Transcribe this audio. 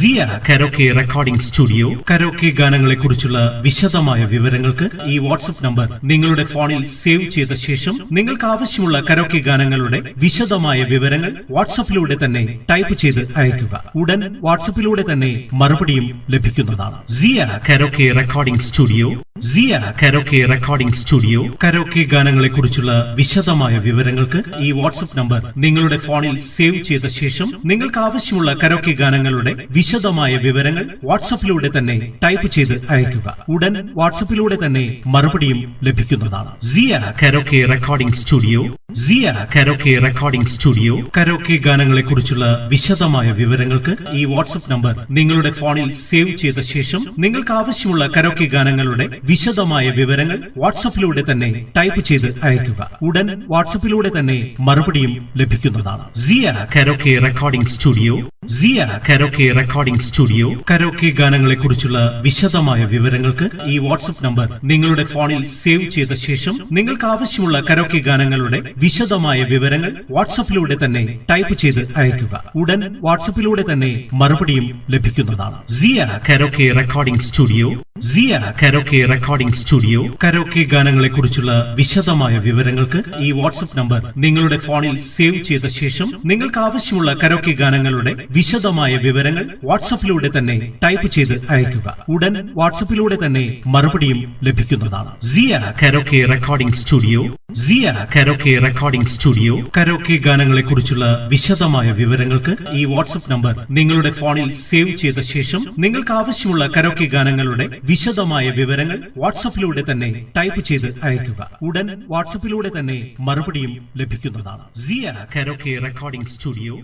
സിയ karaoke recording studio karaoke ഗാനങ്ങളെ കുറിച്ചുള്ള വിശദമായ വിവരങ്ങൾക്ക് ഈ വാട്സ്ആപ്പ് നമ്പർ നിങ്ങളുടെ ഫോണിൽ സേവ് ചെയ്ത ശേഷം നിങ്ങൾക്ക് ആവശ്യമുള്ള കരോക്കെ ഗാനങ്ങളുടെ വിശദമായ വിവരങ്ങൾ വാട്സ്ആപ്പിലൂടെ തന്നെ ടൈപ്പ് ചെയ്ത് അയയ്ക്കുക. ഉടൻ വാട്സ്ആപ്പിലൂടെ തന്നെ മറുപടിയും ലഭിക്കുന്നതാണ്. സിയ കരോക്കെ റെക്കോർഡിംഗ് സ്റ്റുഡിയോ സിയ കരോക്കെ റെക്കോർഡിംഗ് സ്റ്റുഡിയോ കരോക്കെ ഗാനങ്ങളെ കുറിച്ചുള്ള വിശദമായ വിവരങ്ങൾക്ക് ഈ വാട്സ്ആപ്പ് നമ്പർ നിങ്ങളുടെ ഫോണിൽ സേവ് ചെയ്ത ശേഷം നിങ്ങൾക്ക് ആവശ്യമുള്ള കരോക്കെ ഗാനങ്ങളുടെ വിശദമായ വിവരങ്ങൾ വാട്സ്ആപ്പിലൂടെ തന്നെ ടൈപ്പ് ചെയ്ത് അയയ്ക്കുക. ഉടൻ വാട്സ്ആപ്പിലൂടെ തന്നെ മറുപടിയും ലഭിക്കുന്നതാണ്. സിയ കരോക്കെ റെക്കോർഡിംഗ് സ്റ്റുഡിയോ സിയ കരോക്കെ റെക്കോർഡിംഗ് സ്റ്റുഡിയോ കരോക്കെ ഗാനങ്ങളെ കുറിച്ചുള്ള വിശദമായ വിവരങ്ങൾക്ക് ഈ വാട്സ്ആപ്പ് നമ്പർ നിങ്ങളുടെ ഫോണിൽ സേവ് ചെയ്ത ശേഷം നിങ്ങൾക്ക് ആവശ്യമുള്ള കരോക്കെ ഗാനങ്ങളുടെ വിശദമായ വിവരങ്ങൾ വാട്സ്ആപ്പിലൂടെ തന്നെ ടൈപ്പ് ചെയ്ത് അയയ്ക്കുക. ഉടൻ വാട്സ്ആപ്പിലൂടെ തന്നെ മറുപടിയും ലഭിക്കുന്നതാണ്. സിയ കരോക്കെ റെക്കോർഡിംഗ് സ്റ്റുഡിയോ സിയ കരോക്കെ റെക്കോർഡിംഗ് സ്റ്റുഡിയോ കരോക്കെ ഗാനങ്ങളെ കുറിച്ചുള്ള വിശദമായ വിവരങ്ങൾക്ക് ഈ വാട്സ്ആപ്പ് നമ്പർ നിങ്ങളുടെ ഫോണിൽ സേവ് ചെയ്ത ശേഷം നിങ്ങൾക്ക് ആവശ്യമുള്ള കരോക്കെ ഗാനങ്ങളുടെ വിശദമായ വിവരങ്ങൾ വാട്സ്ആപ്പിലൂടെ തന്നെ ടൈപ്പ് ചെയ്ത് അയയ്ക്കുക. ഉടൻ വാട്സ്ആപ്പിലൂടെ തന്നെ മറുപടിയും ലഭിക്കുന്നതാണ്. സിയ കരോക്കെ റെക്കോർഡിംഗ് സ്റ്റുഡിയോ സിയ കരോക്കെ റെക്കോർഡിംഗ് സ്റ്റുഡിയോ കരോക്കെ ഗാനങ്ങളെ കുറിച്ചുള്ള വിശദമായ വിവരങ്ങൾക്ക് ഈ വാട്സ്ആപ്പ് നമ്പർ നിങ്ങളുടെ ഫോണിൽ സേവ് ചെയ്ത ശേഷം നിങ്ങൾക്ക് ആവശ്യമുള്ള കരോക്കെ ഗാനങ്ങളുടെ വിശദമായ വിവരങ്ങൾ വാട്സ്ആപ്പിലൂടെ തന്നെ ടൈപ്പ് ചെയ്ത് അയയ്ക്കുക. ഉടൻ വാട്സ്ആപ്പിലൂടെ തന്നെ മറുപടിയും ലഭിക്കുന്നതാണ്. സിയ കരോക്കെ റെക്കോർഡിംഗ് സ്റ്റുഡിയോ സിയ കരോക്കെ റെക്കോർഡിംഗ് സ്റ്റുഡിയോ കരോക്കെ ഗാനങ്ങളെ കുറിച്ചുള്ള വിശദമായ വിവരങ്ങൾക്ക് ഈ വാട്സ്ആപ്പ് നമ്പർ നിങ്ങളുടെ ഫോണിൽ സേവ് ചെയ്ത ശേഷം നിങ്ങൾക്ക് ആവശ്യമുള്ള കരോക്കെ ഗാനങ്ങളുടെ വിശദമായ വിവരങ്ങൾ വാട്സ്ആപ്പിലൂടെ തന്നെ ടൈപ്പ് ചെയ്ത് അയയ്ക്കുക. ഉടൻ വാട്സ്ആപ്പിലൂടെ തന്നെ മറുപടിയും ലഭിക്കുന്നതാണ്. സിയ കരോക്കെ റെക്കോർഡിംഗ് സ്റ്റുഡിയോ